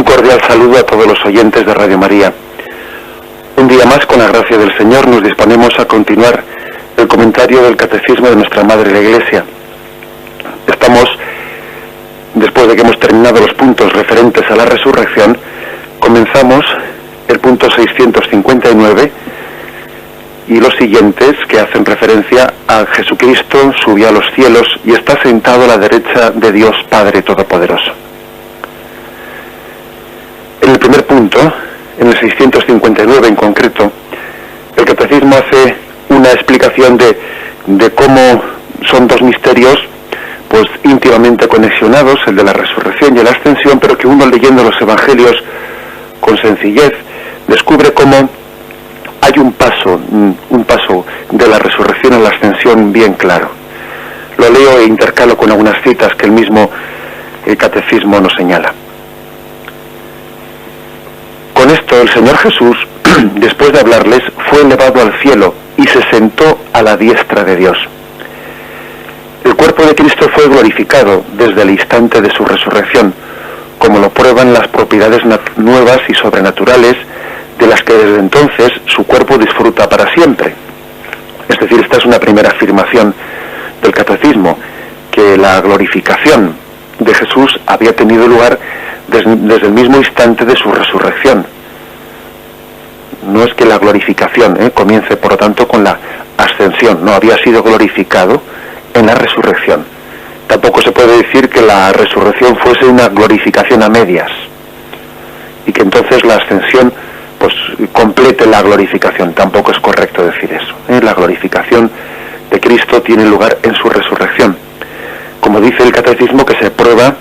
cordial saludo a todos los oyentes de Radio María. Un día más, con la gracia del Señor, nos disponemos a continuar el comentario del Catecismo de nuestra Madre la Iglesia. Estamos, después de que hemos terminado los puntos referentes a la resurrección, comenzamos el punto 659 y los siguientes, que hacen referencia a Jesucristo, subió a los cielos y está sentado a la derecha de Dios Padre Todopoderoso. En el primer punto, en el 659 en concreto, el Catecismo hace una explicación de cómo son dos misterios pues íntimamente conexionados, el de la resurrección y la ascensión, pero que uno, leyendo los evangelios con sencillez, descubre cómo hay un paso de la resurrección a la ascensión bien claro. Lo leo e intercalo con algunas citas que el mismo Catecismo nos señala. Con esto, el Señor Jesús, después de hablarles, fue elevado al cielo y se sentó a la diestra de Dios. El cuerpo de Cristo fue glorificado desde el instante de su resurrección, como lo prueban las propiedades nuevas y sobrenaturales de las que desde entonces su cuerpo disfruta para siempre. Es decir, esta es una primera afirmación del Catecismo, que la glorificación de Jesús había tenido lugar desde el mismo instante de su resurrección. No es que la glorificación comience, por lo tanto, con la ascensión. No, había sido glorificado en la resurrección. Tampoco se puede decir que la resurrección fuese una glorificación a medias y que entonces la ascensión pues complete la glorificación. Tampoco es correcto decir eso. La glorificación de Cristo tiene lugar en su resurrección, como dice el Catecismo, que se prueba,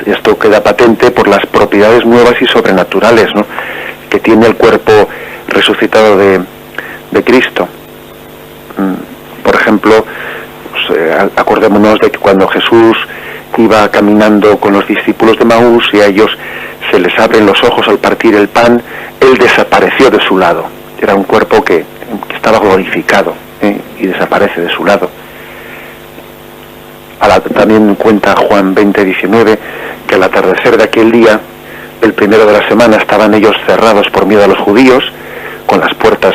esto queda patente, por las propiedades nuevas y sobrenaturales, ¿no?, que tiene el cuerpo resucitado de Cristo. Por ejemplo, pues, acordémonos de que cuando Jesús iba caminando con los discípulos de Maús y a ellos se les abren los ojos al partir el pan, Él desapareció de su lado. Era un cuerpo que estaba glorificado, y desaparece de su lado. También cuenta Juan 20:19 que al atardecer de aquel día, el primero de la semana, estaban ellos cerrados por miedo a los judíos, con las puertas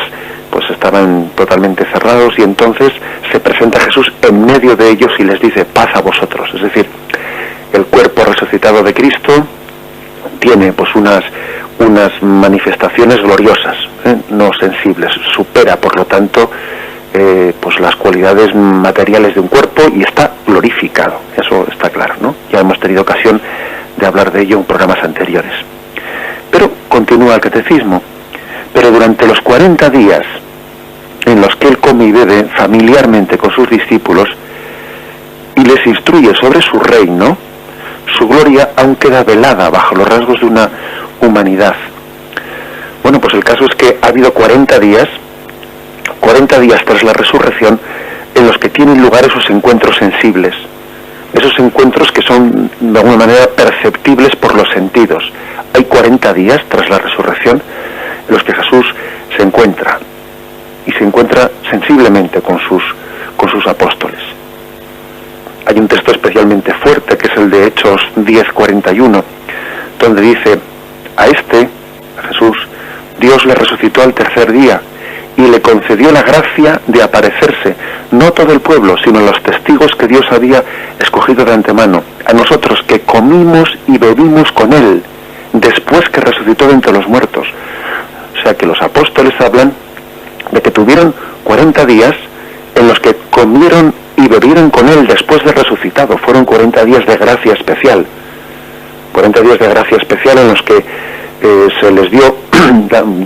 pues estaban totalmente cerrados, y entonces se presenta Jesús en medio de ellos y les dice: paz a vosotros. Es decir, el cuerpo resucitado de Cristo tiene pues unas manifestaciones gloriosas, no sensibles, supera por lo tanto pues las cualidades materiales de un cuerpo y está glorificado. Eso está claro, ¿no? Ya hemos tenido ocasión de hablar de ello en programas anteriores. Pero continúa el Catecismo: pero durante los 40 días en los que Él come y bebe familiarmente con sus discípulos y les instruye sobre su reino, su gloria aún queda velada bajo los rasgos de una humanidad. Bueno, pues el caso es que ha habido 40 días tras la resurrección en los que tienen lugar esos encuentros sensibles, esos encuentros que son de alguna manera perceptibles por los sentidos. Hay 40 días tras la resurrección en los que Jesús se encuentra, y se encuentra sensiblemente con sus apóstoles. Hay un texto especialmente fuerte, que es el de Hechos 10:41, donde dice: a Jesús, Dios le resucitó al tercer día y le concedió la gracia de aparecerse, no a todo el pueblo, sino a los testigos que Dios había escogido de antemano, a nosotros que comimos y bebimos con Él, después que resucitó de entre los muertos. O sea que los apóstoles hablan de que tuvieron 40 días en los que comieron y bebieron con Él después de resucitado. Fueron 40 días de gracia especial. 40 días de gracia especial en los que se les dio,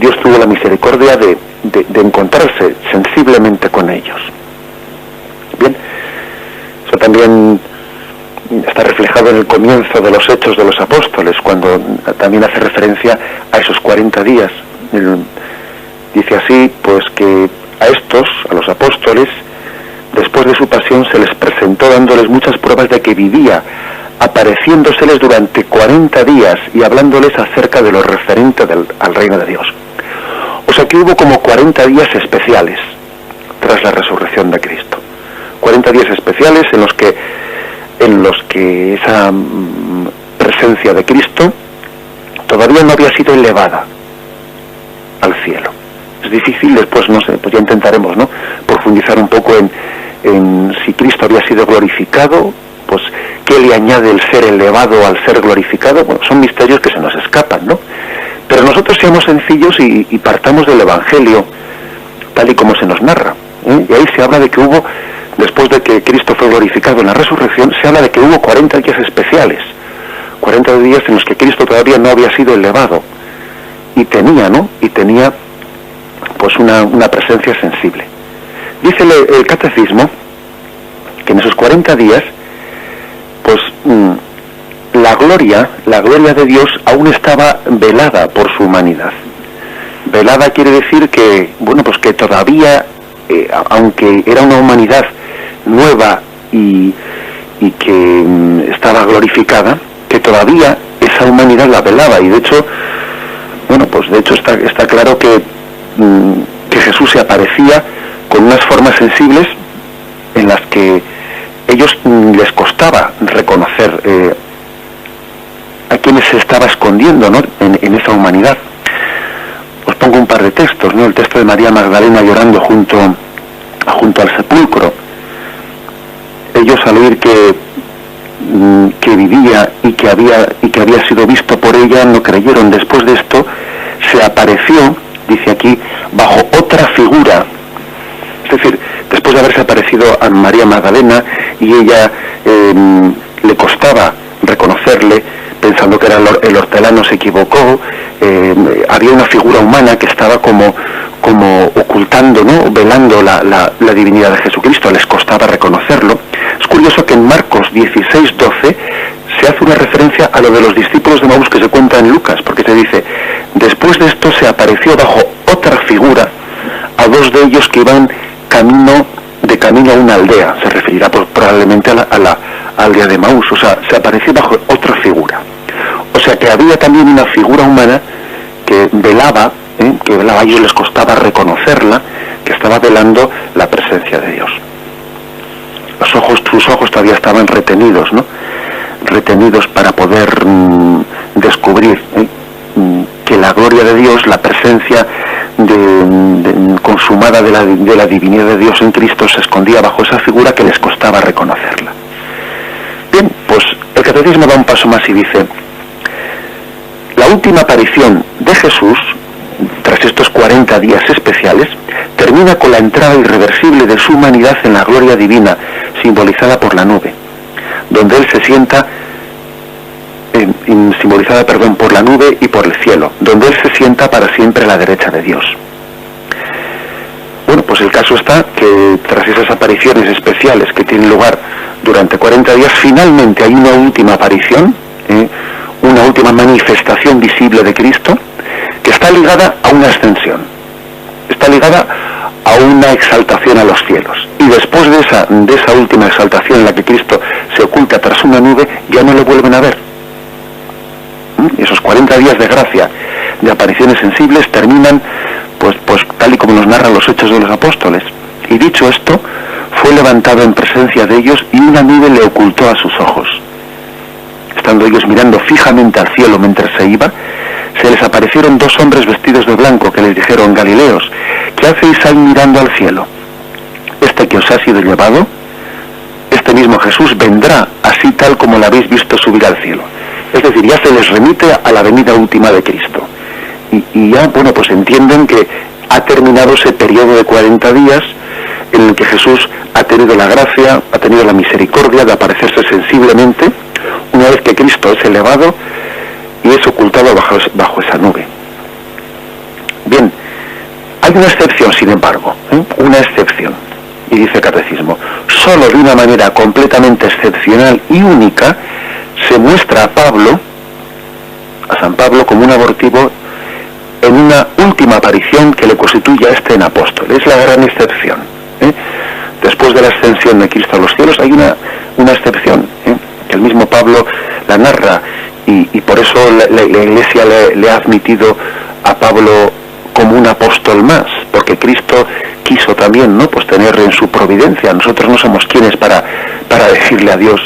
Dios tuvo la misericordia de encontrarse sensiblemente con ellos. Bien, eso también está reflejado en el comienzo de los Hechos de los Apóstoles, cuando también hace referencia a esos 40 días. Dice así, pues que a los apóstoles, después de su pasión, se les presentó dándoles muchas pruebas de que vivía, apareciéndoseles durante 40 días y hablándoles acerca de lo referente al reino de Dios. O sea que hubo como 40 días especiales tras la resurrección de Cristo. 40 días especiales en los que esa presencia de Cristo todavía no había sido elevada al cielo. Es difícil, después, no sé, pues ya intentaremos, ¿no?, profundizar un poco en si Cristo había sido glorificado, pues qué le añade el ser elevado al ser glorificado. Bueno, son misterios que se nos escapan, ¿no? Pero nosotros seamos sencillos y partamos del Evangelio tal y como se nos narra, ¿eh? Y ahí se habla de que hubo, después de que Cristo fue glorificado en la resurrección, se habla de que hubo 40 días especiales, 40 días en los que Cristo todavía no había sido elevado, y tenía, ¿no?, y tenía pues una presencia sensible. Dice el catecismo que en esos 40 días, pues la gloria de Dios aún estaba velada por su humanidad. Velada quiere decir que, bueno, pues que todavía, aunque era una humanidad nueva y que estaba glorificada, que todavía esa humanidad la velaba. Y de hecho, bueno, pues de hecho está claro que Jesús se aparecía con unas formas sensibles en las que ellos les costaba reconocer a quienes se estaba escondiendo, ¿no?, en esa humanidad. Os pongo un par de textos, ¿no? El texto de María Magdalena llorando junto al sepulcro. Ellos, al oír que vivía y que había sido visto por ella, no creyeron. Después de esto se apareció, dice aquí, bajo otra figura. Es decir, después de haberse aparecido a María Magdalena y ella le costaba reconocerle, pensando que era el hortelano, se equivocó, había una figura humana que estaba como ocultando, ¿no?, velando la divinidad de Jesucristo, les costaba reconocerlo. Es curioso que en Marcos 16:12 se hace una referencia a lo de los discípulos de Maús que se cuenta en Lucas, porque se dice: después de esto se apareció bajo otra figura a dos de ellos que iban de camino a una aldea. Se referirá probablemente a la aldea de Maús. O sea, se apareció bajo otra figura. O sea que había también una figura humana que velaba, a ellos les costaba reconocerla, que estaba velando la presencia de Dios. Sus ojos todavía estaban retenidos, ¿no?, retenidos para poder descubrir que la gloria de Dios, la presencia consumada de la divinidad de Dios en Cristo, se escondía bajo esa figura que les costaba reconocerla. Bien, pues el catecismo da un paso más y dice: la última aparición de Jesús, tras estos 40 días especiales, termina con la entrada irreversible de su humanidad en la gloria divina, simbolizada por la nube, donde Él se sienta, simbolizada por la nube y por el cielo, donde Él se sienta para siempre a la derecha de Dios. Bueno, pues el caso está que tras esas apariciones especiales que tienen lugar durante 40 días, finalmente hay una última aparición, una última manifestación visible de Cristo, que está ligada a una ascensión, está ligada a una exaltación a los cielos. Y después de esa última exaltación en la que Cristo se oculta tras una nube, ya no le vuelven a ver. Y esos 40 días de gracia, de apariciones sensibles, terminan pues tal y como nos narran los Hechos de los Apóstoles. Y dicho esto, fue levantado en presencia de ellos y una nube le ocultó a sus ojos. Estando ellos mirando fijamente al cielo mientras se iba, se les aparecieron dos hombres vestidos de blanco que les dijeron: Galileos, ¿qué hacéis ahí mirando al cielo? Este que os ha sido llevado, este mismo Jesús, vendrá así tal como lo habéis visto subir al cielo. Es decir, ya se les remite a la venida última de Cristo. Y ya, bueno, pues entienden que ha terminado ese periodo de 40 días en el que Jesús ha tenido la gracia, ha tenido la misericordia de aparecerse sensiblemente, una vez que Cristo es elevado y es ocultado bajo esa nube. Bien, hay una excepción, sin embargo, una excepción, y dice el catecismo: solo de una manera completamente excepcional y única se muestra a San Pablo como un abortivo en una última aparición que le constituye a este en apóstol. Es la gran excepción. Después de la ascensión de Cristo a los cielos hay una excepción, que el mismo Pablo la narra, y por eso la Iglesia le ha admitido a Pablo como un apóstol más, porque Cristo quiso también, ¿no?, pues tener en su providencia. Nosotros no somos quienes para decirle a Dios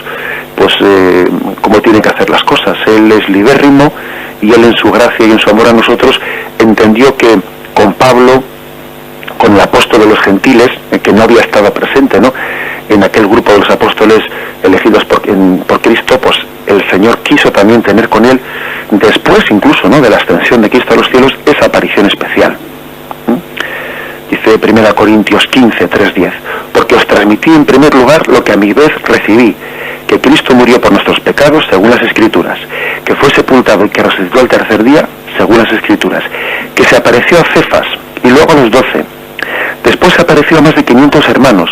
cómo tiene que hacer las cosas. Él es libérrimo y él en su gracia y en su amor a nosotros entendió que con Pablo, con el apóstol de los gentiles, que no había estado presente, ¿no?, en aquel grupo de los apóstoles elegidos por Cristo, pues el Señor quiso también tener con él, después incluso, ¿no?, de la ascensión de Cristo a los cielos, esa aparición especial. Dice 1 Corintios 15, 3-10, porque os transmití en primer lugar lo que a mi vez recibí, que Cristo murió por nuestros pecados según las Escrituras, que fue sepultado y que resucitó al tercer día según las Escrituras, que se apareció a Cefas y luego a los 12, después se apareció a más de 500 hermanos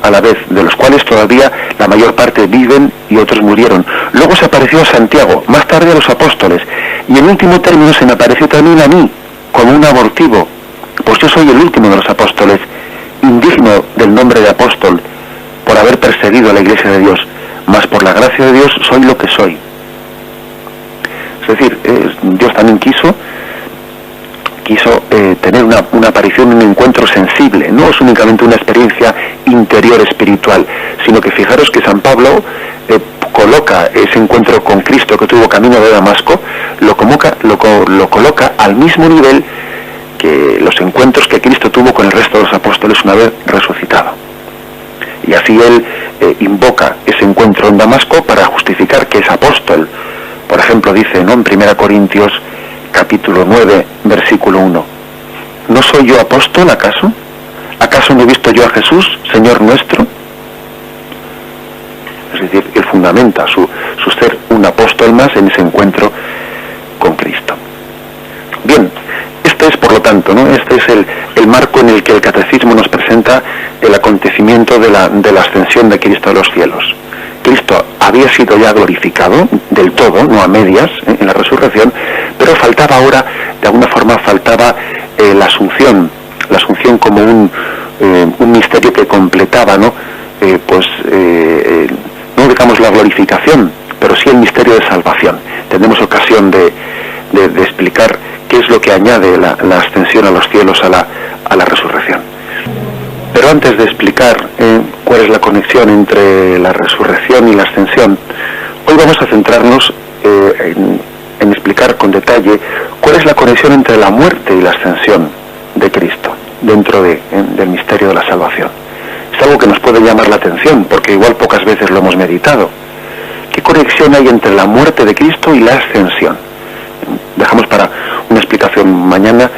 a la vez, de los cuales todavía la mayor parte viven y otros murieron. Luego se apareció a Santiago, más tarde a los apóstoles, y en último término se me apareció también a mí, como un abortivo, pues yo soy el último de los apóstoles, indigno del nombre de apóstol, por haber perseguido a la Iglesia de Dios, mas por la gracia de Dios soy lo que soy. Es decir, Dios también quiso tener una aparición, un encuentro sensible. No es únicamente una experiencia interior espiritual, sino que fijaros que San Pablo coloca ese encuentro con Cristo que tuvo camino de Damasco, lo coloca al mismo nivel que los encuentros que Cristo tuvo con el resto de los apóstoles una vez resucitado. Y así él invoca ese encuentro en Damasco para justificar que es apóstol. Por ejemplo, dice, ¿no?, en 1 Corintios capítulo 9, versículo 1, ¿no soy yo apóstol acaso? ¿Acaso no he visto yo a Jesús, Señor nuestro? Es decir, él fundamenta su ser un apóstol más en ese encuentro con Cristo. Bien, este es, por lo tanto, ¿no?, este es el marco en el que el catecismo nos presenta el acontecimiento de la ascensión de Cristo a los cielos. Cristo había sido ya glorificado del todo, no a medias, en la resurrección, pero faltaba ahora, de alguna forma faltaba la asunción como un misterio que completaba, ¿no?, no digamos la glorificación, pero sí el misterio de salvación. Tendremos ocasión de explicar qué es lo que añade la ascensión a los cielos a la resurrección. Pero antes de explicar cuál es la conexión entre la resurrección y la ascensión, hoy vamos a centrarnos en explicar con detalle cuál es la conexión entre la muerte y la ascensión de Cristo dentro del misterio de la salvación. Es algo que nos puede llamar la atención, porque igual pocas veces lo hemos meditado. ¿Qué conexión hay entre la muerte de Cristo y la ascensión? Dejamos para una explicación mañana,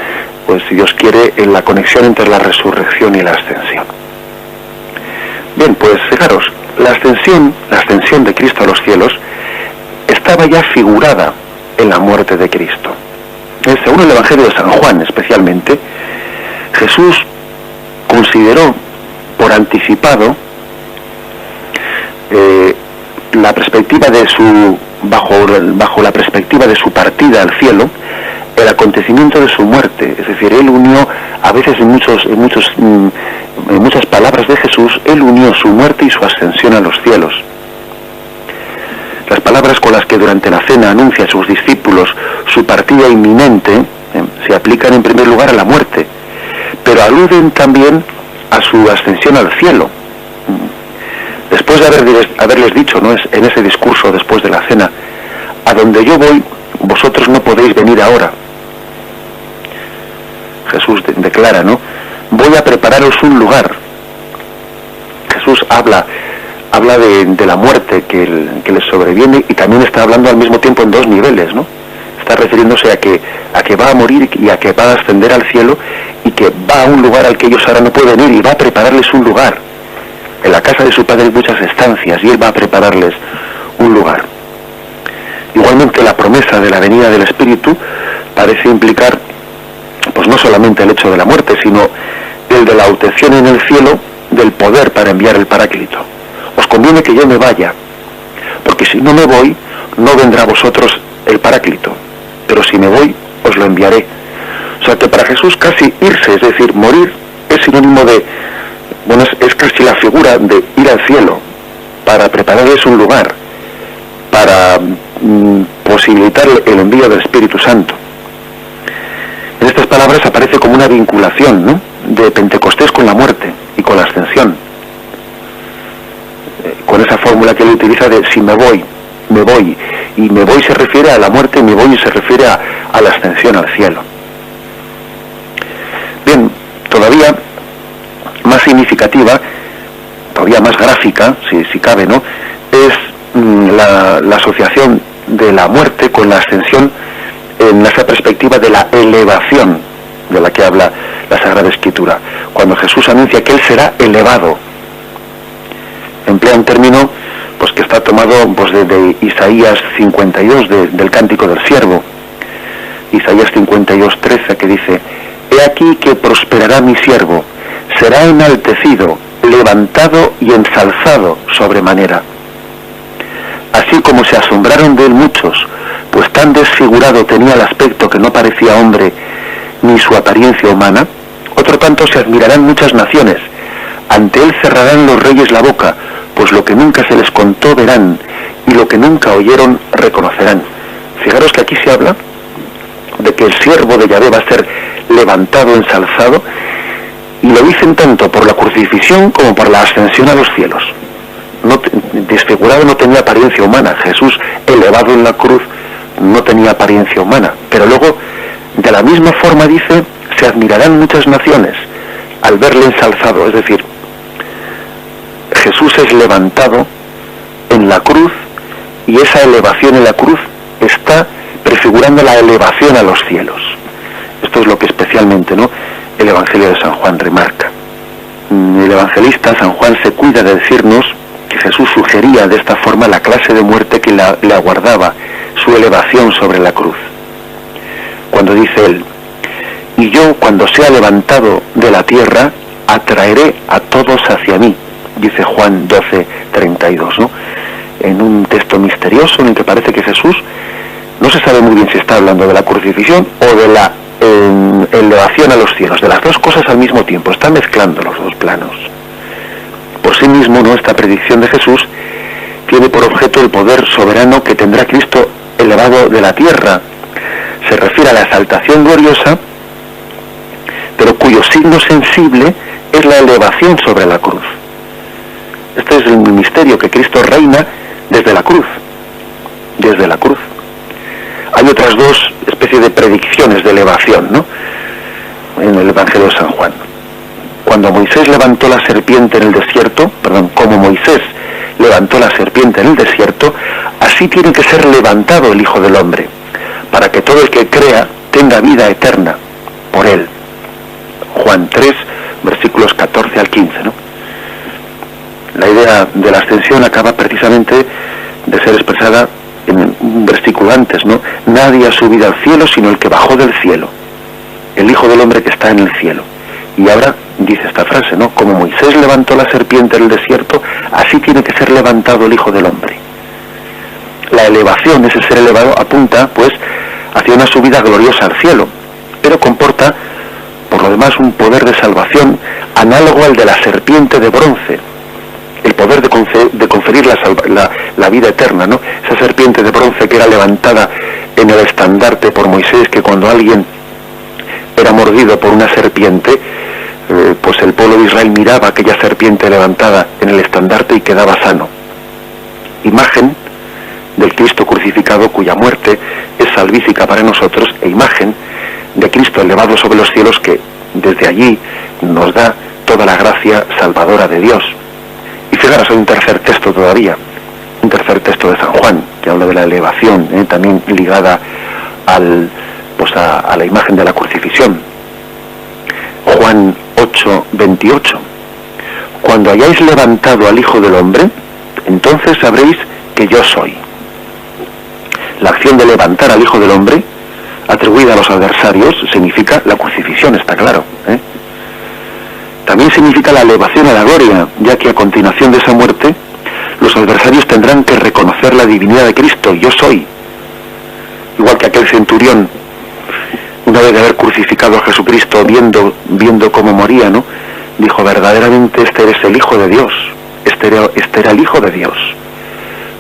pues si Dios quiere, en la conexión entre la resurrección y la ascensión. Bien, pues fijaros, la ascensión de Cristo a los cielos estaba ya figurada en la muerte de Cristo. Según el Evangelio de San Juan especialmente, Jesús consideró por anticipado la perspectiva de bajo la perspectiva de su partida al cielo, el acontecimiento de su muerte. Es decir, él unió, a veces en muchas palabras de Jesús, él unió su muerte y su ascensión a los cielos. Las palabras con las que durante la cena anuncia a sus discípulos su partida inminente se aplican en primer lugar a la muerte, pero aluden también a su ascensión al cielo. Después de haberles dicho, ¿no?, en ese discurso después de la cena, a donde yo voy, vosotros no podéis venir ahora. Jesús declara, ¿no?, voy a prepararos un lugar. Jesús habla de la muerte que les sobreviene, y también está hablando al mismo tiempo en dos niveles, ¿no? Está refiriéndose a que va a morir y a que va a ascender al cielo, y que va a un lugar al que ellos ahora no pueden ir, y va a prepararles un lugar. En la casa de su Padre hay muchas estancias, y él va a prepararles un lugar. Igualmente, la promesa de la venida del Espíritu parece implicar, pues no solamente el hecho de la muerte, sino el de la obtención en el cielo del poder para enviar el Paráclito. Os conviene que yo me vaya, porque si no me voy, no vendrá a vosotros el Paráclito, pero si me voy, os lo enviaré. O sea que para Jesús casi irse, es decir, morir, es sinónimo de, bueno, es casi la figura de ir al cielo, para prepararles un lugar, para posibilitar el envío del Espíritu Santo. En estas palabras aparece como una vinculación, ¿no?, de Pentecostés con la muerte y con la ascensión. con esa fórmula que él utiliza de si me voy, y me voy se refiere a la muerte, me voy se refiere a la ascensión al cielo. Bien, todavía más significativa, todavía más gráfica, si cabe, ¿no?, es la asociación de la muerte con la ascensión en esa perspectiva de la elevación de la que habla la Sagrada Escritura, cuando Jesús anuncia que Él será elevado. Emplea un término pues que está tomado pues de Isaías 52, del Cántico del Siervo, Isaías 52:13, que dice: he aquí que prosperará mi siervo, será enaltecido, levantado y ensalzado sobremanera. Así como se asombraron de él muchos, pues tan desfigurado tenía el aspecto que no parecía hombre ni su apariencia humana, otro tanto se admirarán muchas naciones, ante él cerrarán los reyes la boca, pues lo que nunca se les contó verán, y lo que nunca oyeron reconocerán. Fijaros que aquí se habla de que el siervo de Yahvé va a ser levantado, ensalzado, y lo dicen tanto por la crucifixión como por la ascensión a los cielos. Desfigurado no tenía apariencia humana, Jesús elevado en la cruz no tenía apariencia humana, pero luego de la misma forma dice: se admirarán muchas naciones al verle ensalzado, es decir, Jesús es levantado en la cruz, y esa elevación en la cruz está prefigurando la elevación a los cielos. Esto es lo que especialmente, ¿no?, el Evangelio de San Juan remarca. El evangelista San Juan se cuida de decirnos que Jesús sugería de esta forma la clase de muerte que le aguardaba, su elevación sobre la cruz. Cuando dice él: y yo, cuando sea levantado de la tierra, atraeré a todos hacia mí, dice Juan 12:32, ¿no?, en un texto misterioso en el que parece que Jesús, no se sabe muy bien si está hablando de la crucifixión o de la elevación a los cielos, de las dos cosas al mismo tiempo, está mezclando los dos planos. Por sí mismo, ¿no?, esta predicción de Jesús tiene por objeto el poder soberano que tendrá Cristo elevado de la tierra. Se refiere a la exaltación gloriosa, pero cuyo signo sensible es la elevación sobre la cruz. Este es el misterio, que Cristo reina desde la cruz. Desde la cruz. Hay otras dos especies de predicciones de elevación, ¿no?, en el Evangelio de San Juan. Cuando Moisés levantó la serpiente en el desierto, como Moisés levantó la serpiente en el desierto, así tiene que ser levantado el Hijo del Hombre, para que todo el que crea tenga vida eterna por él. Juan 3, versículos 14 al 15, ¿no? La idea de la ascensión acaba precisamente de ser expresada en un versículo antes, ¿no? Nadie ha subido al cielo sino el que bajó del cielo, el Hijo del Hombre que está en el cielo. Y ahora dice esta frase, ¿no? Como Moisés levantó la serpiente en el desierto, así tiene que ser levantado el Hijo del Hombre. La elevación, ese ser elevado, apunta pues hacia una subida gloriosa al cielo, pero comporta por lo demás un poder de salvación análogo al de la serpiente de bronce, el poder de conferir la vida eterna, ¿no? Esa serpiente de bronce que era levantada en el estandarte por Moisés, que cuando alguien era mordido por una serpiente, pues el pueblo de Israel miraba aquella serpiente levantada en el estandarte y quedaba sano. Imagen del Cristo crucificado, cuya muerte es salvífica para nosotros, e imagen de Cristo elevado sobre los cielos, que desde allí nos da toda la gracia salvadora de Dios. Y fijaros, hay un tercer texto todavía, un tercer texto de San Juan, que habla de la elevación, también ligada a la imagen de la crucifixión. Juan 8:28. Cuando hayáis levantado al Hijo del Hombre, entonces sabréis que yo soy. La acción de levantar al Hijo del Hombre, atribuida a los adversarios, significa la crucifixión, está claro, También significa la elevación a la gloria, ya que a continuación de esa muerte, los adversarios tendrán que reconocer la divinidad de Cristo: yo soy. Igual que aquel centurión, una vez de haber crucificado a Jesucristo, viendo cómo moría, ¿no?, dijo: verdaderamente este eres el Hijo de Dios, este era el Hijo de Dios.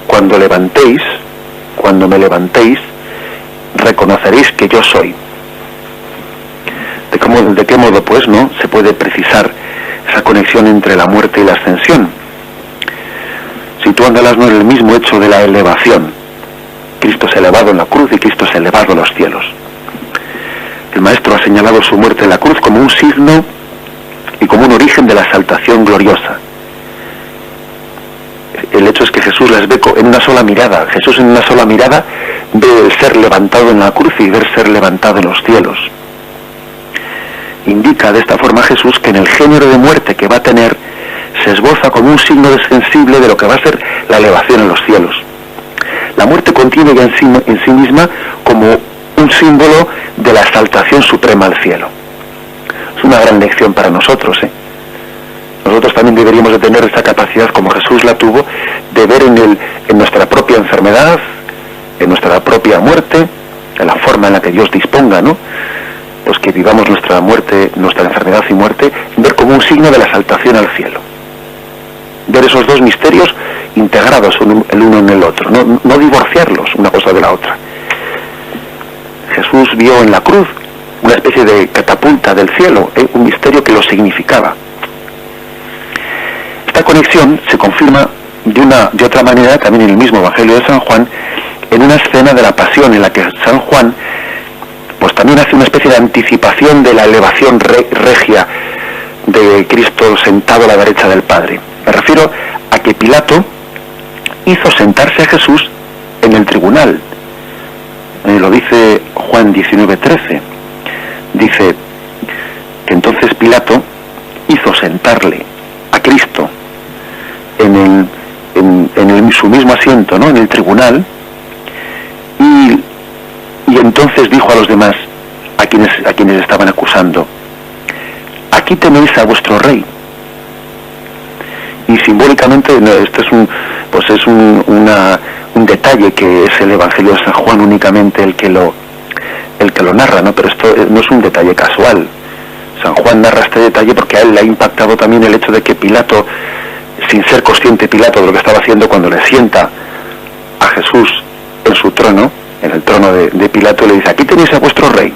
Cuando me levantéis, reconoceréis que yo soy. ¿De qué modo, pues, no se puede precisar esa conexión entre la muerte y la ascensión? situándolas no en el mismo hecho de la elevación. Cristo es elevado en la cruz y Cristo es elevado a los cielos. El Maestro ha señalado su muerte en la cruz como un signo y como un origen de la exaltación gloriosa. El hecho es que Jesús las ve en una sola mirada. Jesús en una sola mirada ve el ser levantado en la cruz y ver ser levantado en los cielos. Indica de esta forma Jesús que en el género de muerte que va a tener se esboza como un signo sensible de lo que va a ser la elevación en los cielos. La muerte contiene ya en sí misma como un símbolo de la exaltación suprema al cielo. Es una gran lección para nosotros, Nosotros también deberíamos de tener esa capacidad, como Jesús la tuvo, de ver en nuestra propia enfermedad, en nuestra propia muerte, en la forma en la que Dios disponga, ¿no? Pues que vivamos nuestra muerte, nuestra enfermedad y muerte, ver como un signo de la exaltación al cielo. Ver esos dos misterios integrados el uno en el otro, no divorciarlos una cosa de la otra. Jesús vio en la cruz una especie de catapulta del cielo, un misterio que lo significaba. Esta conexión se confirma de otra manera también en el mismo Evangelio de San Juan, en una escena de la pasión en la que San Juan pues también hace una especie de anticipación de la elevación regia de Cristo sentado a la derecha del Padre. Me refiero a que Pilato hizo sentarse a Jesús en el tribunal. Lo dice Juan 19:13. Dice que entonces Pilato hizo sentarle a Cristo en su mismo asiento, ¿no?, en el tribunal, y entonces dijo a los demás, a quienes estaban acusando: aquí tenéis a vuestro rey. Y simbólicamente este es un detalle que es el Evangelio de San Juan únicamente el que lo narra, ¿no? Pero esto no es un detalle casual. San Juan narra este detalle porque a él le ha impactado también el hecho de que Pilato, sin ser consciente Pilato de lo que estaba haciendo, cuando le sienta a Jesús en su trono, en el trono de Pilato, le dice: aquí tenéis a vuestro rey.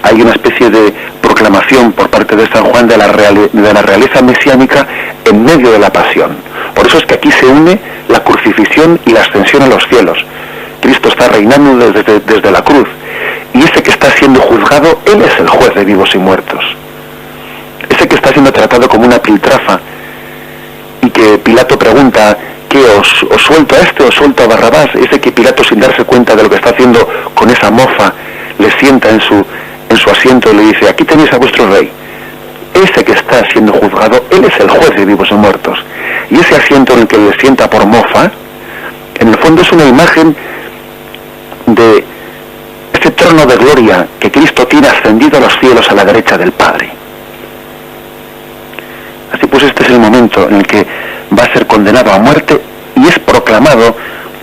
Hay una especie de proclamación por parte de San Juan de la realeza mesiánica en medio de la pasión. Por eso es que aquí se une la crucifixión y la ascensión a los cielos. Cristo está reinando desde la cruz, y ese que está siendo juzgado, Él es el juez de vivos y muertos. Ese que está siendo tratado como una piltrafa, y que Pilato pregunta: ¿qué os suelto a este o suelto a Barrabás? Ese que Pilato, sin darse cuenta de lo que está haciendo con esa mofa, le sienta en su asiento y le dice: aquí tenéis a vuestro rey. Ese que está siendo juzgado, Él es el juez de vivos y muertos. Y ese asiento en el que le sienta por mofa, en el fondo es una imagen de ese trono de gloria que Cristo tiene ascendido a los cielos a la derecha del Padre. Así pues, este es el momento en el que va a ser condenado a muerte y es proclamado,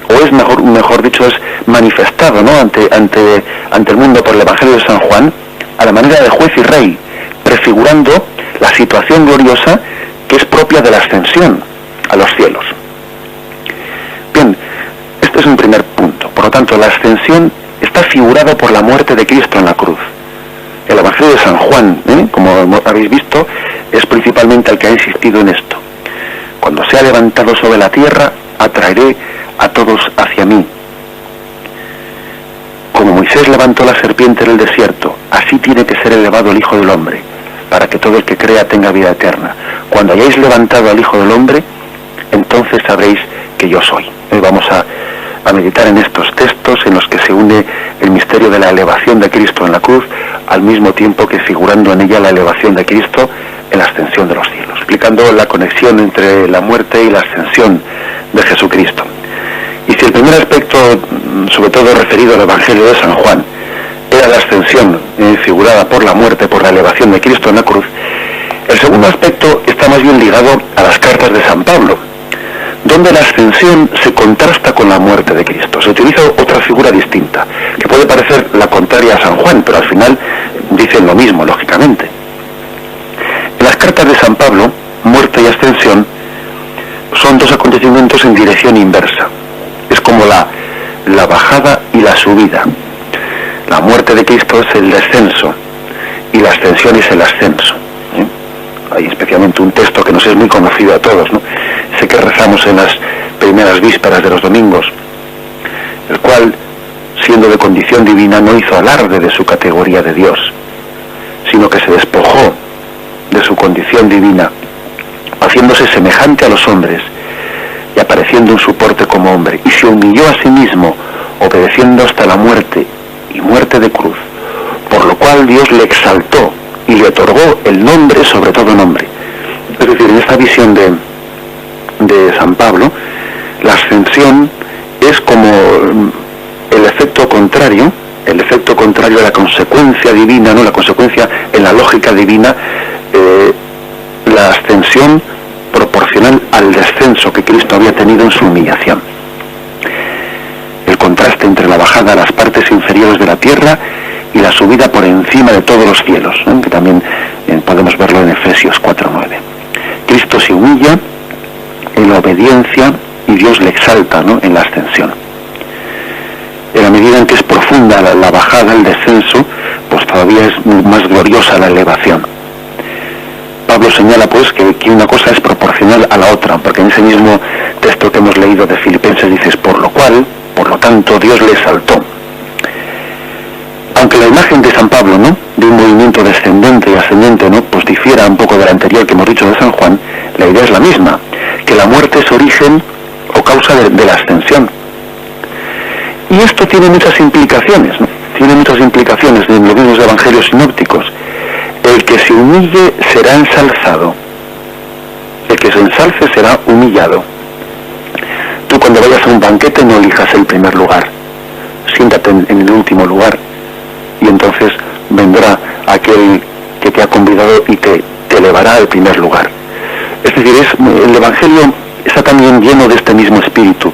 o es mejor dicho, es manifestado, ¿no?, ante el mundo por el Evangelio de San Juan, a la manera de juez y rey, prefigurando la situación gloriosa que es propia de la ascensión a los cielos. Bien, este es un primer punto. Por lo tanto, la ascensión está figurada por la muerte de Cristo en la cruz. El Evangelio de San Juan, como habéis visto, es principalmente el que ha insistido en esto. Cuando sea levantado sobre la tierra, atraeré a todos hacia mí. Como Moisés levantó la serpiente en el desierto, así tiene que ser elevado el Hijo del Hombre, para que todo el que crea tenga vida eterna. Cuando hayáis levantado al Hijo del Hombre, entonces sabréis que yo soy. Hoy vamos a meditar en estos textos en los que se une el misterio de la elevación de Cristo en la cruz, al mismo tiempo que figurando en ella la elevación de Cristo en la ascensión de los cielos, explicando la conexión entre la muerte y la ascensión de Jesucristo. Y si el primer aspecto, sobre todo referido al Evangelio de San Juan, era la ascensión figurada por la muerte, por la elevación de Cristo en la cruz, el segundo aspecto está más bien ligado a las cartas de San Pablo, donde la ascensión se contrasta con la muerte de Cristo. Se utiliza otra figura distinta, que puede parecer la contraria a San Juan, pero al final dicen lo mismo, lógicamente. En las cartas de San Pablo, muerte y ascensión son dos acontecimientos en dirección inversa. Es como la bajada y la subida. La muerte de Cristo es el descenso y la ascensión es el ascenso. hay especialmente un texto que nos es muy conocido a todos, ¿no? Ese que rezamos en las primeras vísperas de los domingos, el cual, siendo de condición divina, no hizo alarde de su categoría de Dios, sino que se despojó de su condición divina, haciéndose semejante a los hombres y apareciendo en su porte como hombre, y se humilló a sí mismo, obedeciendo hasta la muerte, y muerte de cruz, por lo cual Dios le exaltó y le otorgó el nombre sobre todo nombre. Es decir, en esta visión de San Pablo, la ascensión es como el efecto contrario de la consecuencia divina, ¿no? La consecuencia en la lógica divina, la ascensión proporcional al descenso que Cristo había tenido en su humillación. El contraste entre la bajada a las partes inferiores de la tierra y la subida por encima de todos los cielos, ¿no? Que también podemos verlo en Efesios 4:9. Cristo se humilla en la obediencia y Dios le exalta, ¿no? En la ascensión. En la medida en que es profunda la bajada, el descenso, pues todavía es más gloriosa la elevación. Pablo señala pues que una cosa es proporcional a la otra, porque en ese mismo texto que hemos leído de Filipenses dices, por lo tanto, Dios le exaltó. Aunque la imagen de San Pablo, ¿no?, de un movimiento descendente y ascendente, ¿no?, pues difiera un poco de la anterior que hemos dicho de San Juan, la idea es la misma, que la muerte es origen o causa de la ascensión. Y esto tiene muchas implicaciones, ¿no? Tiene muchas implicaciones en los mismos evangelios sinópticos. El que se humille será ensalzado. El que se ensalce será humillado. Tú cuando vayas a un banquete no elijas el primer lugar. Siéntate en el último lugar. Y entonces vendrá aquel que te ha convidado y te elevará al primer lugar. Es decir, el Evangelio está también lleno de este mismo espíritu.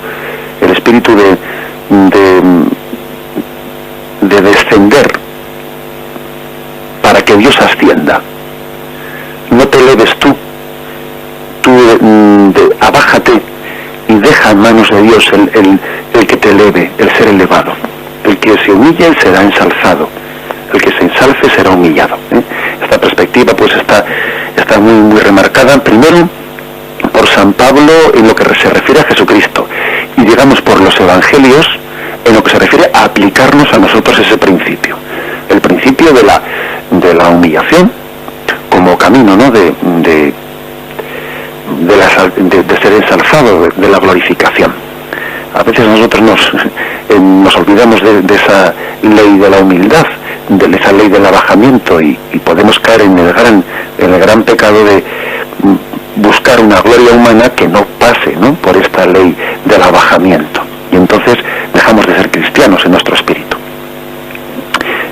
El espíritu de descender para que Dios ascienda. No te eleves tú abájate y deja en manos de Dios el que te eleve, el ser elevado. El que se humille será ensalzado, el que se ensalce será humillado. Esta perspectiva pues está muy, muy remarcada, primero por San Pablo en lo que se refiere a Jesucristo, y digamos por los evangelios en lo que se refiere a aplicarnos a nosotros ese principio, el principio de la humillación como camino, ¿no?, de ser ensalzado, de la glorificación. A veces nosotros nos olvidamos de esa ley de la humildad, de esa ley del abajamiento, y podemos caer en el gran pecado de buscar una gloria humana que no pase, ¿no?, por esta ley del abajamiento, y entonces dejamos de ser cristianos en nuestro espíritu.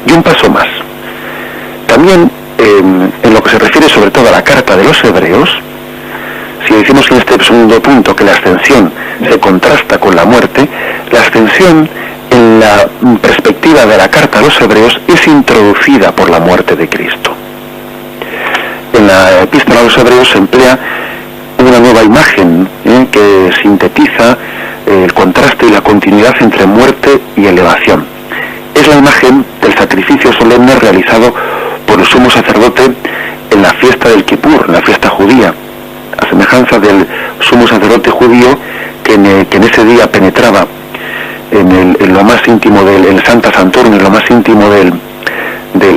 Y un paso más, también en lo que se refiere sobre todo a la carta de los Hebreos, si decimos en este segundo punto que la ascensión se contrasta con la muerte, la ascensión en la perspectiva de la carta a los Hebreos es introducida por la muerte de Cristo. En la epístola a los Hebreos se emplea una nueva imagen que sintetiza el contraste y la continuidad entre muerte y elevación. Es la imagen del sacrificio solemne realizado por el sumo sacerdote en la fiesta del Kipur, en la fiesta judía, a semejanza del sumo sacerdote judío que en ese día penetraba en lo más íntimo del Santa Santorum, en lo más íntimo en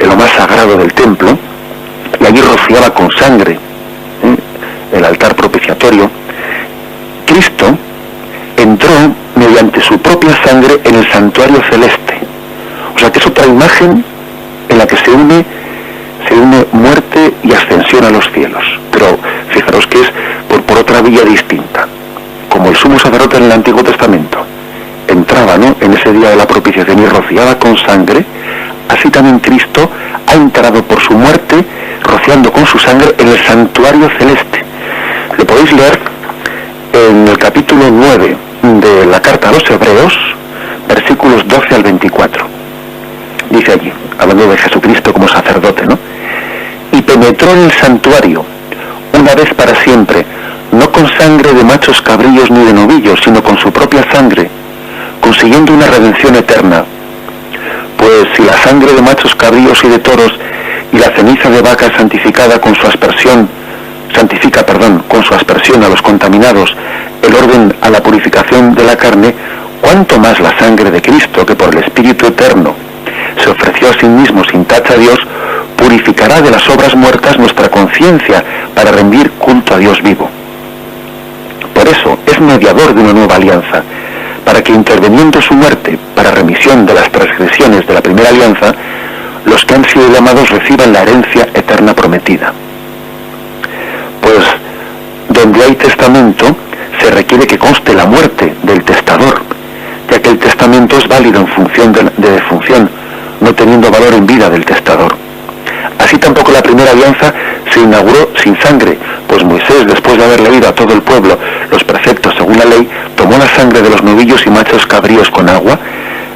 lo más sagrado del templo, y allí rociaba con sangre el altar propiciatorio. Cristo entró mediante su propia sangre en el santuario celeste. O sea que es otra imagen en la que se une muerte y ascensión a los cielos. Pero fijaros que es por otra vía distinta. Como el sumo sacerdote en el Antiguo Testamento entraba, ¿no?, en ese día de la propiciación y rociaba con sangre, así también Cristo ha entrado por su muerte, rociando con su sangre en el santuario celeste. Lo podéis leer en el capítulo 9 de la carta a los Hebreos, versículos 12 al 24. Dice allí, hablando de Jesucristo como sacerdote, ¿no? Y penetró en el santuario, una vez para siempre, no con sangre de machos cabrillos ni de novillos, sino con su propia sangre, consiguiendo una redención eterna. Pues si la sangre de machos cabríos y de toros y la ceniza de vaca santificada con su aspersión con su aspersión a los contaminados el orden a la purificación de la carne, cuánto más la sangre de Cristo, que por el Espíritu Eterno se ofreció a sí mismo sin tacha a Dios, purificará de las obras muertas nuestra conciencia para rendir culto a Dios vivo. Por eso es mediador de una nueva alianza, para que interviniendo su muerte para remisión de las transgresiones de la primera alianza, los que han sido llamados reciban la herencia eterna prometida. Pues donde hay testamento se requiere que conste la muerte del testador, ya que el testamento es válido en función de defunción, no teniendo valor en vida del testador. Así tampoco la primera alianza se inauguró sin sangre, pues Moisés, después de haber leído a todo el pueblo los preceptos según la ley, tomó la sangre de los novillos y machos cabríos con agua,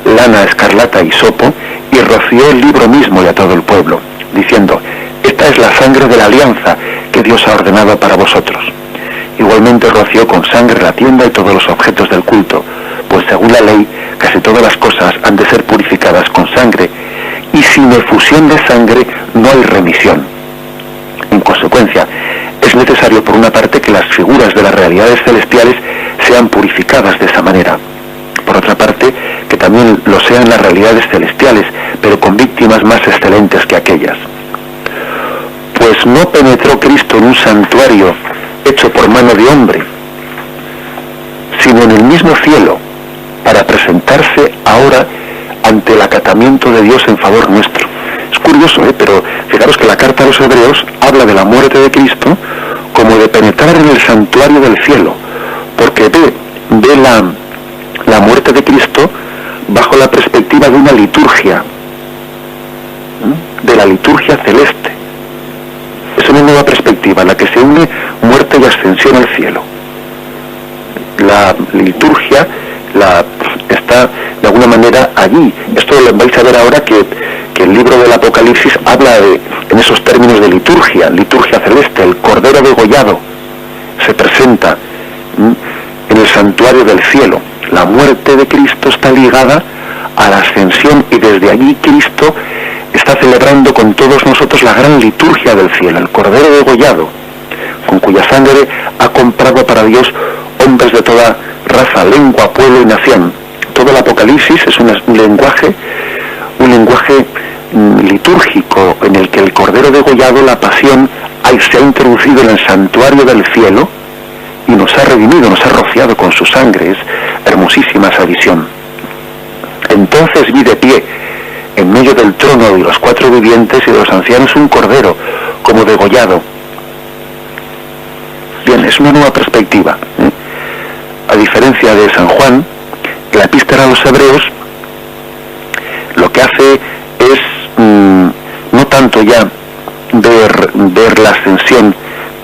lana escarlata y hisopo, y roció el libro mismo y a todo el pueblo, diciendo: esta es la sangre de la alianza que Dios ha ordenado para vosotros. Igualmente roció con sangre la tienda y todos los objetos del culto, pues según la ley casi todas las cosas han de ser purificadas con sangre, y sin efusión de sangre no hay remisión. En consecuencia, es necesario por una parte que las figuras de las realidades celestiales sean purificadas de esa manera. Por otra parte, que también lo sean las realidades celestiales, pero con víctimas más excelentes que aquellas. Pues no penetró Cristo en un santuario hecho por mano de hombre, sino en el mismo cielo, para presentarse ahora ante el acatamiento de Dios en favor nuestro. Es curioso, pero fijaros que la carta a los Hebreos habla de la muerte de Cristo como de penetrar en el santuario del cielo, porque ve la muerte de Cristo bajo la perspectiva de una liturgia, de la liturgia celeste. Es una nueva perspectiva en la que se une muerte y ascensión al cielo. La liturgia está de alguna manera allí. Esto lo vais a ver ahora que el libro del Apocalipsis habla en esos términos de liturgia celeste. El Cordero degollado se presenta en el santuario del cielo. La muerte de Cristo está ligada a la ascensión, y desde allí Cristo está celebrando con todos nosotros la gran liturgia del cielo, el Cordero degollado, con cuya sangre ha comprado para Dios hombres de toda raza, lengua, pueblo y nación. Todo el Apocalipsis es un lenguaje litúrgico en el que el Cordero degollado, la pasión, se ha introducido en el santuario del cielo y nos ha redimido, nos ha rociado con su sangre. Es hermosísima esa visión. Entonces vi de pie en medio del trono y los cuatro vivientes y de los ancianos un cordero como degollado. Bien, es una nueva perspectiva. A diferencia de San Juan, la epístola a los Hebreos lo que hace es no tanto ya ver la ascensión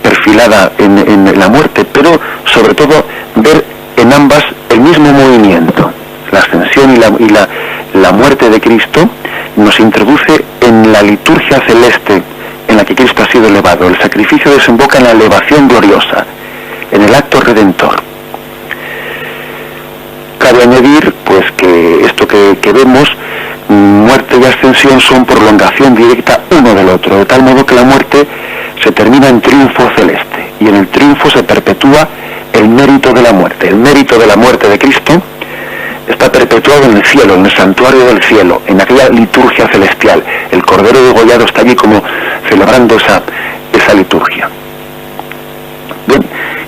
perfilada en la muerte, pero sobre todo ver en ambas el mismo movimiento. La ascensión y la muerte de Cristo nos introduce en la liturgia celeste en la que Cristo ha sido elevado. El sacrificio desemboca en la elevación gloriosa, en el acto redentor. Cabe añadir pues que esto que vemos, muerte y ascensión, son prolongación directa uno del otro, de tal modo que la muerte se termina en triunfo celeste, y en el triunfo se perpetúa el mérito de la muerte. El mérito de la muerte de Cristo está perpetuado en el cielo, en el santuario del cielo, en aquella liturgia celestial. El Cordero degollado está allí como celebrando esa liturgia. Bien,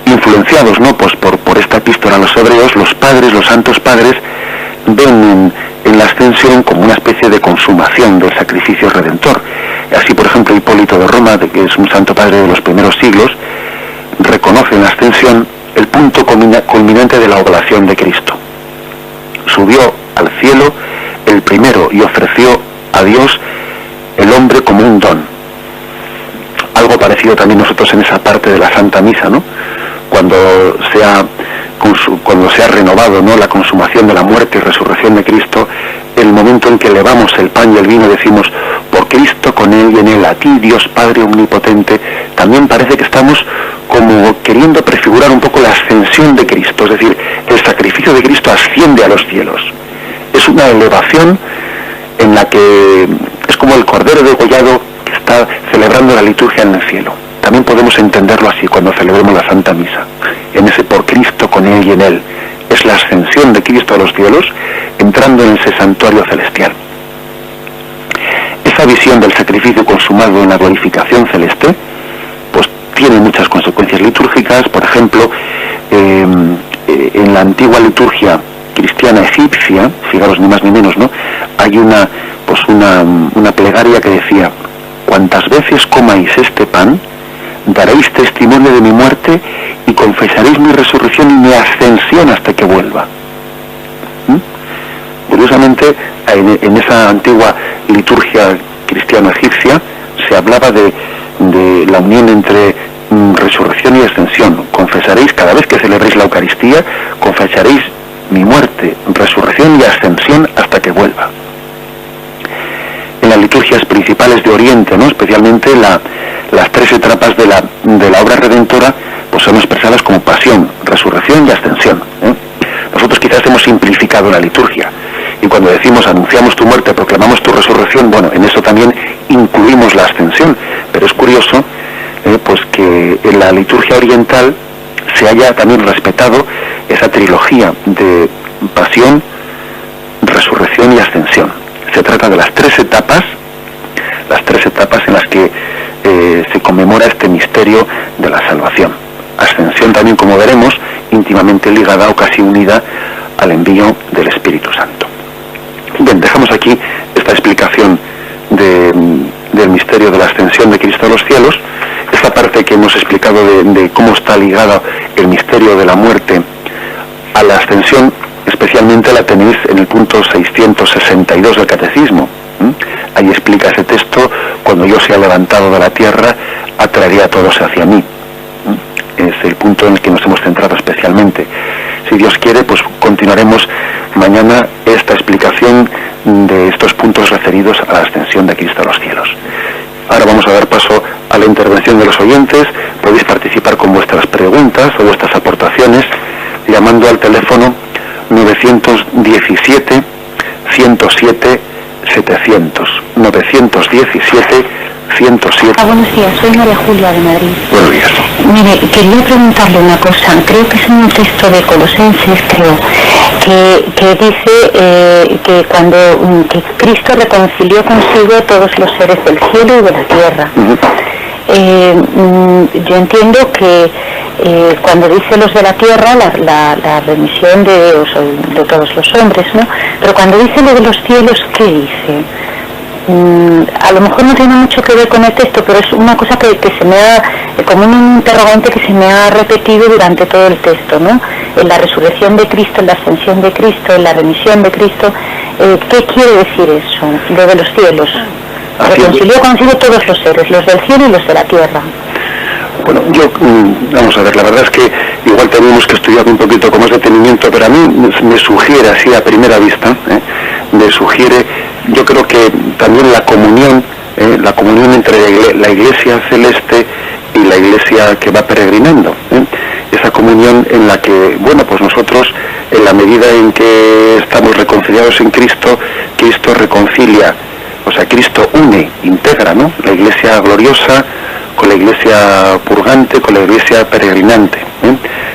influenciados pues por esta epístola a los Hebreos, los padres, los santos padres, ven en la ascensión como una especie de consumación del sacrificio redentor. Así, por ejemplo, Hipólito de Roma, que es un santo padre de los primeros siglos, reconoce en la ascensión el punto culminante de la oblación de Cristo. Subió al cielo el primero y ofreció a Dios el hombre como un don. Algo parecido también nosotros en esa parte de la Santa Misa, ¿no? Cuando se ha renovado, ¿no?, la consumación de la muerte y resurrección de Cristo, el momento en que elevamos el pan y el vino, decimos: por Cristo, con Él y en Él, a ti, Dios Padre omnipotente. También parece que estamos como queriendo prefigurar un poco la ascensión de Cristo, es decir, el sacrificio de Cristo asciende a los cielos. Es una elevación en la que es como el Cordero degollado que está celebrando la liturgia en el cielo. también podemos entenderlo así cuando celebremos la Santa Misa, en ese por Cristo, con Él y en Él. Es la ascensión de Cristo a los cielos, entrando en ese santuario celestial. Esa visión del sacrificio consumado en la glorificación celeste, pues tiene muchas consecuencias litúrgicas. Por ejemplo, en la antigua liturgia cristiana egipcia, fijaros ni más ni menos, ¿no?, hay una plegaria que decía: cuantas veces comáis este pan, daréis testimonio de mi muerte y confesaréis mi resurrección y mi ascensión hasta que vuelva. Curiosamente, en esa antigua liturgia cristiana egipcia se hablaba de la unión entre resurrección y ascensión. Confesaréis, cada vez que celebréis la Eucaristía, confesaréis mi muerte, resurrección y ascensión hasta que vuelva. En las liturgias principales de Oriente, ¿no?, especialmente las tres etapas de la obra redentora, pues son expresadas como pasión, resurrección y ascensión. Nosotros quizás hemos simplificado la liturgia, y cuando decimos anunciamos tu muerte, proclamamos tu resurrección, bueno, en eso también incluimos la ascensión, pero es curioso pues que en la liturgia oriental se haya también respetado esa trilogía de pasión, resurrección y ascensión. Se trata de las tres etapas en las que se conmemora este misterio de la salvación. Ascensión también, como veremos, íntimamente ligada o casi unida al envío del Espíritu Santo. Bien, dejamos aquí esta explicación del misterio de la ascensión de Cristo a los cielos. Esta parte que hemos explicado de cómo está ligada el misterio de la muerte a la ascensión, especialmente la tenéis en el punto 662 del Catecismo. Ahí explica ese texto: cuando yo sea levantado de la tierra, atraeré a todos hacia mí. Es el punto en el que nos hemos centrado especialmente. Si Dios quiere, pues continuaremos mañana esta explicación de estos puntos referidos a la ascensión de Cristo a los cielos. Ahora vamos a dar paso a la intervención de los oyentes. Podéis participar con vuestras preguntas o vuestras aportaciones llamando al teléfono 917 107 700. 917 107. Buenos días, soy María Julia de Madrid. Buenos días. Mire, quería preguntarle una cosa. Creo que es en un texto de Colosenses, que dice que cuando que Cristo reconcilió consigo todos los seres del cielo y de la tierra. Yo entiendo que cuando dice los de la tierra, la remisión de todos los hombres, ¿no? Pero cuando dice lo de los cielos, ¿qué dice? A lo mejor no tiene mucho que ver con el texto, pero es una cosa que se me ha, como un interrogante que se me ha repetido durante todo el texto, ¿no? En la resurrección de Cristo, en la ascensión de Cristo, en la remisión de Cristo. ¿Qué quiere decir eso, lo de los cielos? Reconcilió consigo todos los seres, los del cielo y los de la tierra. Bueno, vamos a ver, la verdad es que igual tenemos que estudiar un poquito con más detenimiento, pero a mí me sugiere así a primera vista, me sugiere, yo creo que también la comunión entre la iglesia celeste y la iglesia que va peregrinando, esa comunión en la que, bueno, pues nosotros, en la medida en que estamos reconciliados en Cristo, Cristo reconcilia, o sea, Cristo une, integra, ¿no?, la iglesia gloriosa con la iglesia purgante, con la iglesia peregrinante.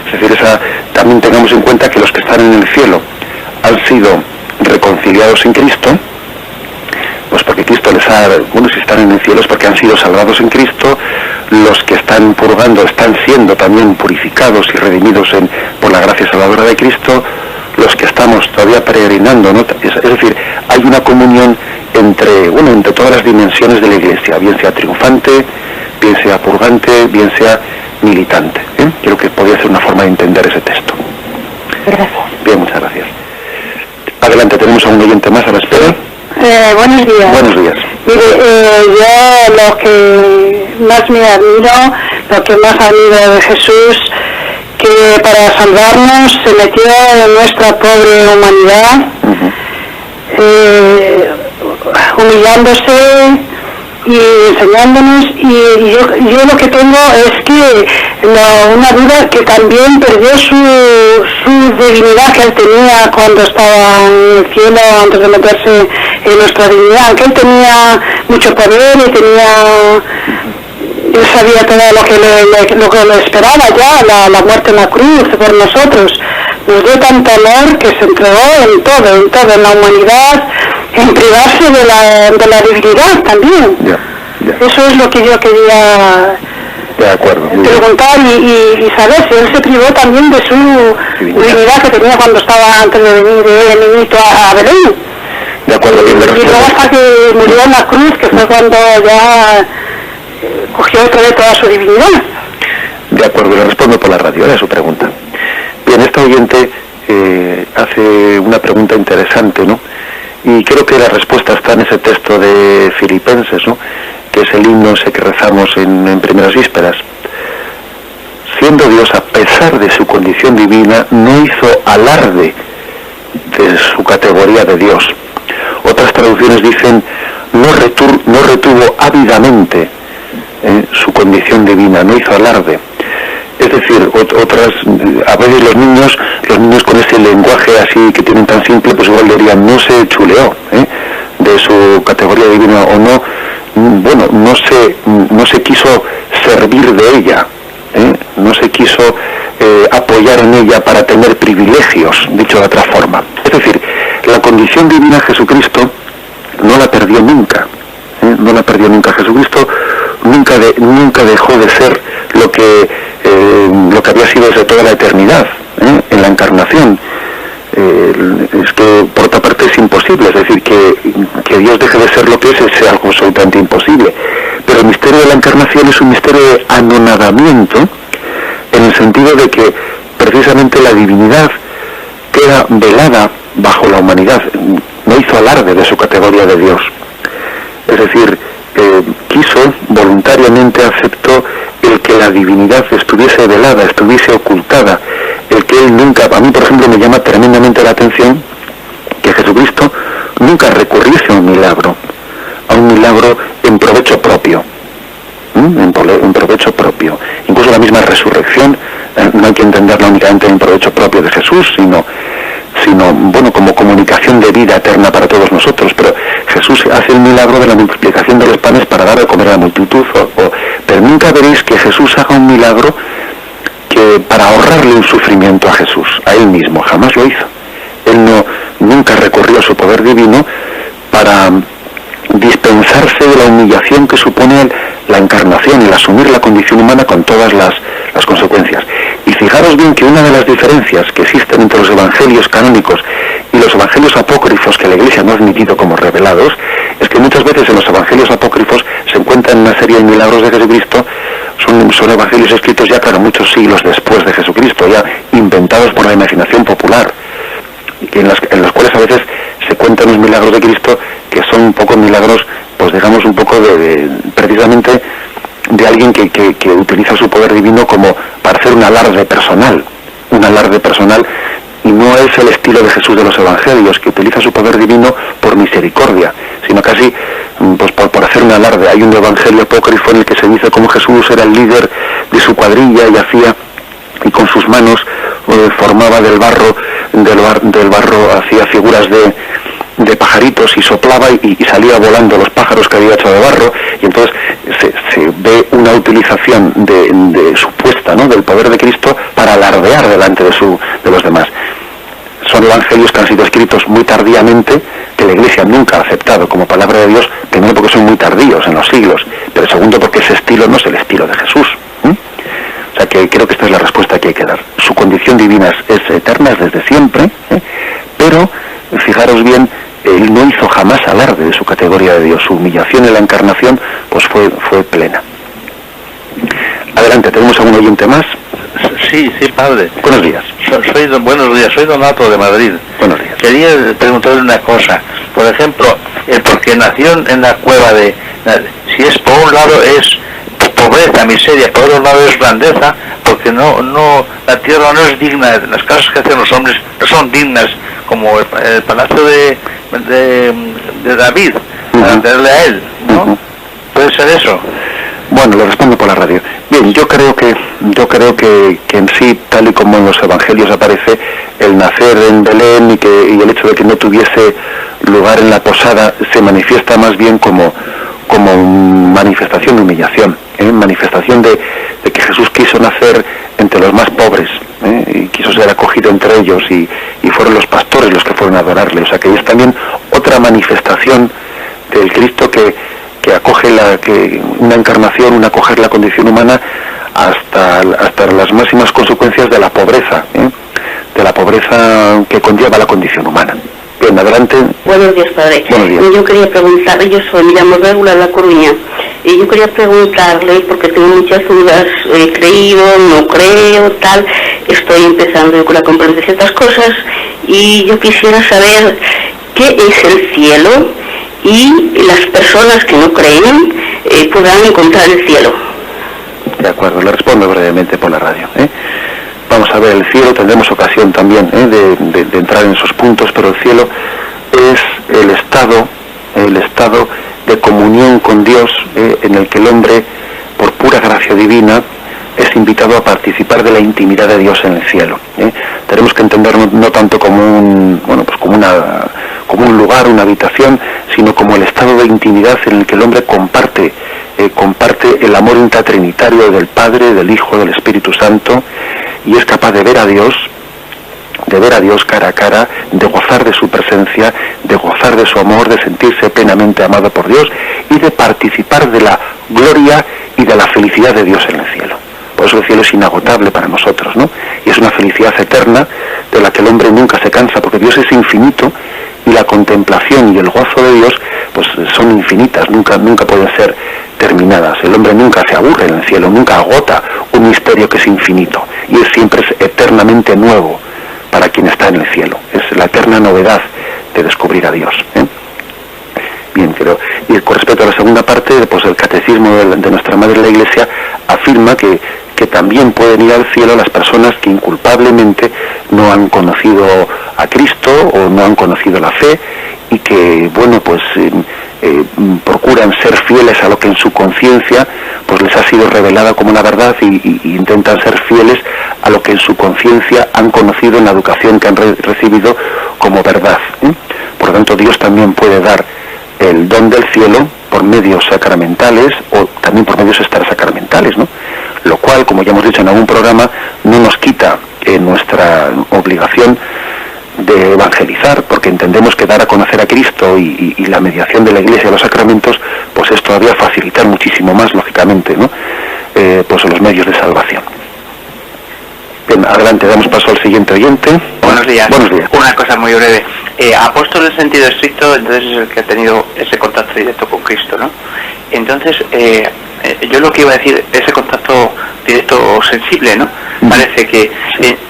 Es decir, también tengamos en cuenta que los que están en el cielo han sido reconciliados en Cristo, pues porque Cristo les ha, bueno, si están en el cielo es porque han sido salvados en Cristo. Los que están purgando están siendo también purificados y redimidos por la gracia salvadora de Cristo. Los que estamos todavía peregrinando, ¿no? Es decir, hay una comunión entre todas las dimensiones de la iglesia, bien sea triunfante, bien sea purgante, bien sea militante. Creo que podría ser una forma de entender ese texto. Gracias. Bien, muchas gracias. Adelante, tenemos a un oyente más a la espera. Buenos días. Buenos días. Mire, yo lo que más me admiro, lo que más admiro de Jesús, que para salvarnos se metió en nuestra pobre humanidad, humillándose y enseñándonos, y yo lo que tengo es que una duda, que también perdió su divinidad que él tenía cuando estaba en el cielo, antes de meterse en nuestra divinidad, que él tenía mucho poder y Él sabía todo lo que le esperaba ya, la muerte en la cruz por nosotros. Nos dio tanto amor que se entregó en todo, en la humanidad, en privarse de la divinidad también. Ya. Eso es lo que yo quería de acuerdo, preguntar y saber si él se privó también de su divinidad que tenía cuando estaba antes de venir de niñito a Belén. De acuerdo, bien, y luego hasta que murió en la cruz, que fue cuando ya cogió otra vez toda su divinidad. De acuerdo, le respondo por la radio, era su pregunta. Bien, esta oyente hace una pregunta interesante, ¿no? Y creo que la respuesta está en ese texto de Filipenses, ¿no? Que es el himno ese que rezamos en primeras vísperas. Siendo Dios, a pesar de su condición divina, no hizo alarde de su categoría de Dios. Otras traducciones dicen, no retuvo ávidamente su condición divina, no hizo alarde. Es decir, otras, a veces los niños con ese lenguaje así que tienen tan simple, pues igual dirían, no se chuleó de su categoría divina, o no, bueno, no se quiso servir de ella, no se quiso apoyar en ella para tener privilegios, dicho de otra forma. Es decir, la condición divina de Jesucristo no la perdió nunca, no la perdió nunca. Jesucristo nunca dejó de ser lo que había sido desde toda la eternidad, en la encarnación. Es que por otra parte es imposible, es decir, que Dios deje de ser lo que es algo absolutamente imposible. Pero el misterio de la encarnación es un misterio de anonadamiento, en el sentido de que precisamente la divinidad queda velada bajo la humanidad, no hizo alarde de su categoría de Dios. Es decir, voluntariamente aceptó el que la divinidad estuviese velada, estuviese ocultada, el que él nunca, a mí por ejemplo me llama tremendamente la atención que Jesucristo nunca recurriese a un milagro en provecho propio, en provecho propio. Incluso la misma resurrección no hay que entenderla únicamente en provecho propio de Jesús, sino bueno, como comunicación de vida eterna para todos nosotros. Pero Jesús hace el milagro de la multiplicación de los panes para dar de comer a la multitud, pero nunca veréis que Jesús haga un milagro que para ahorrarle un sufrimiento a Jesús, a él mismo, jamás lo hizo. Él nunca recurrió a su poder divino para dispensarse de la humillación que supone la encarnación, el asumir la condición humana con todas las consecuencias. Y fijaros bien que una de las diferencias que existen entre los evangelios canónicos y los evangelios apócrifos que la Iglesia no ha admitido como revelados, es que muchas veces en los evangelios apócrifos se encuentran una serie de milagros de Jesucristo, son evangelios escritos ya, claro, muchos siglos después de Jesucristo, ya inventados por la imaginación popular, en los cuales a veces se cuentan los milagros de Cristo que son un poco milagros, pues digamos un poco precisamente de alguien que utiliza su poder divino como para hacer un alarde personal, y no es el estilo de Jesús de los evangelios, que utiliza su poder divino por misericordia, sino casi pues por hacer un alarde. Hay un evangelio apócrifo en el que se dice cómo Jesús era el líder de su cuadrilla y con sus manos formaba del barro hacía figuras de pajaritos y soplaba y salía volando los pájaros que había hecho de barro, y entonces se ve una utilización de supuesta, ¿no?, del poder de Cristo para alardear delante de los demás. Son evangelios que han sido escritos muy tardíamente, que la Iglesia nunca ha aceptado como palabra de Dios, primero porque son muy tardíos en los siglos, pero segundo porque ese estilo no es el estilo de Jesús. O sea que creo que esta es la respuesta que hay que dar. Su condición divina es eterna, es desde siempre, pero fijaros bien, él no hizo jamás alarde de su categoría de Dios. Su humillación en la encarnación pues fue plena. Adelante, ¿tenemos algún oyente más? Sí, padre. Buenos días. Buenos días, soy Donato de Madrid. Buenos días. Quería preguntarle una cosa. Por ejemplo, porque nació en la cueva si es por un lado es pobreza, miseria, por otro lado es grandeza, porque la tierra no es digna, las casas que hacen los hombres no son dignas, como el palacio de David, para tenerle a él, ¿no? ¿Puede ser eso? Bueno, lo respondo por la radio. Bien, yo creo que en sí, tal y como en los evangelios aparece, el nacer en Belén y el hecho de que no tuviese lugar en la posada se manifiesta más bien como manifestación de humillación, manifestación de que Jesús quiso nacer entre los más pobres, y quiso ser acogido entre ellos, y fueron los pastores los que fueron a adorarle. O sea que es también otra manifestación del Cristo que acoge una encarnación, un acoger la condición humana hasta las máximas consecuencias de la pobreza, de la pobreza que conlleva la condición humana. Bien, adelante. Buenos días, padre. Buenos días. Yo quería preguntarle, me llamo Regular La Coruña, y yo quería preguntarle, porque tengo muchas dudas, he creído, no creo, tal, estoy empezando con la comprensión de ciertas cosas, y yo quisiera saber qué es el cielo, y las personas que no creen podrán encontrar el cielo. De acuerdo, le respondo brevemente por la radio. Vamos a ver, el cielo, tendremos ocasión también de entrar en esos puntos, pero el cielo es el estado de comunión con Dios, en el que el hombre, por pura gracia divina, es invitado a participar de la intimidad de Dios en el cielo. Tenemos que entenderlo no tanto como como un lugar, una habitación, sino como el estado de intimidad en el que el hombre comparte el amor intratrinitario del Padre, del Hijo, del Espíritu Santo, y es capaz de ver a Dios cara a cara, de gozar de su presencia, de gozar de su amor, de sentirse plenamente amado por Dios y de participar de la gloria y de la felicidad de Dios en el cielo. Por eso el cielo es inagotable para nosotros, ¿no? Y es una felicidad eterna de la que el hombre nunca se cansa, porque Dios es infinito y la contemplación y el gozo de Dios pues son infinitas, nunca pueden ser terminadas. El hombre nunca se aburre en el cielo, nunca agota un misterio que es infinito, y siempre es eternamente nuevo para quien está en el cielo. Es la eterna novedad de descubrir a Dios. Bien, y con respecto a la segunda parte, pues el catecismo de nuestra Madre la Iglesia afirma que también pueden ir al cielo las personas que inculpablemente no han conocido a Cristo o no han conocido la fe, y que, procuran ser fieles a lo que en su conciencia pues les ha sido revelada como la verdad, y intentan ser fieles a lo que en su conciencia han conocido en la educación que han recibido como verdad. Por lo tanto, Dios también puede dar el don del cielo por medios sacramentales o también por medios extrasacramentales, ¿no? Lo cual, como ya hemos dicho en algún programa, no nos quita nuestra obligación de evangelizar, porque entendemos que dar a conocer a Cristo y la mediación de la Iglesia, los sacramentos, pues es todavía facilitar muchísimo más, lógicamente, ¿no? Pues los medios de salvación. Bien, adelante, damos paso al siguiente oyente. Buenos días. Buenos días. Una cosa muy breve. Apóstol en sentido estricto, entonces es el que ha tenido ese contacto directo con Cristo, ¿no? Entonces, yo lo que iba a decir, ese contacto directo sensible, ¿no? Parece que,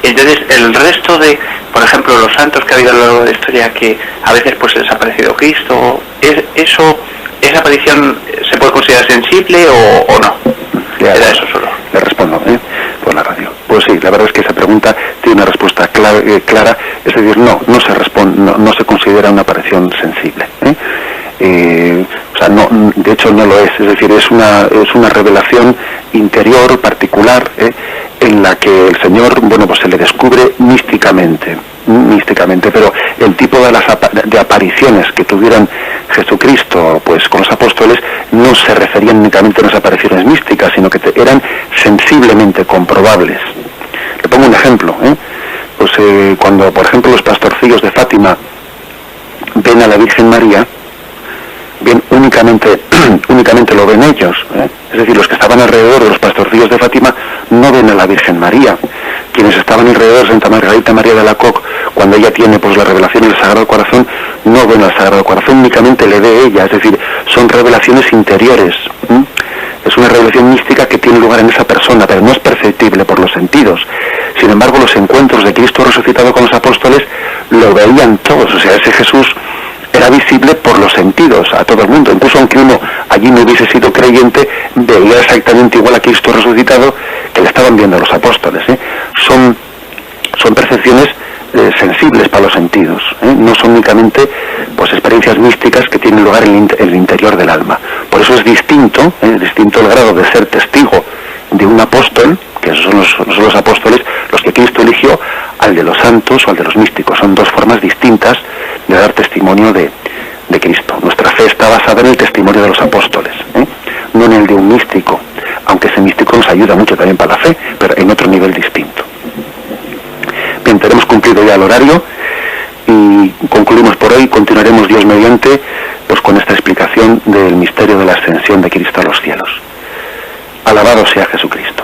entonces, el resto de, por ejemplo, los santos que ha habido a lo largo de la historia, que a veces pues les ha aparecido Cristo, ¿esa aparición se puede considerar sensible o no? Era eso solo. Le respondo por la radio. Pues sí, la verdad es que esa pregunta tiene una respuesta clara, es decir, no se considera una aparición sensible. De hecho no lo es decir, es una revelación interior particular, en la que el Señor, pues se le descubre místicamente, pero el tipo de apariciones que tuvieron Jesucristo pues con los apóstoles no se referían únicamente a unas apariciones místicas, sino que eran sensiblemente comprobables. Le pongo un ejemplo, cuando por ejemplo los pastorcillos de Fátima ven a la Virgen María, bien, únicamente lo ven ellos, es decir, los que estaban alrededor de los pastorcillos de Fátima no ven a la Virgen María. Quienes estaban alrededor de Santa Margarita María de Alacoque, cuando ella tiene pues la revelación del Sagrado Corazón, no ven al Sagrado Corazón, únicamente le ve ella, es decir, son revelaciones interiores. Es una revelación mística que tiene lugar en esa persona, pero no es perceptible por los sentidos. Sin embargo, los encuentros de Cristo resucitado con los apóstoles lo veían todos, o sea, ese Jesús era visible por los sentidos a todo el mundo, incluso aunque uno allí no hubiese sido creyente, veía exactamente igual a Cristo resucitado que le estaban viendo los apóstoles. Son percepciones sensibles para los sentidos, no son únicamente pues experiencias místicas que tienen lugar en el interior del alma. Por eso es distinto el grado de ser testigo de un apóstol, que esos son los apóstoles, los que Cristo eligió, al de los santos o al de los místicos. Son dos formas distintas de dar testimonio de Cristo. Nuestra fe está basada en el testimonio de los apóstoles, no en el de un místico. aunque ese místico nos ayuda mucho también para la fe, pero en otro nivel distinto. Bien, tenemos cumplido ya el horario y concluimos por hoy. Continuaremos, Dios mediante, pues con esta explicación del misterio de la ascensión de Cristo a los cielos. Alabado sea Jesucristo.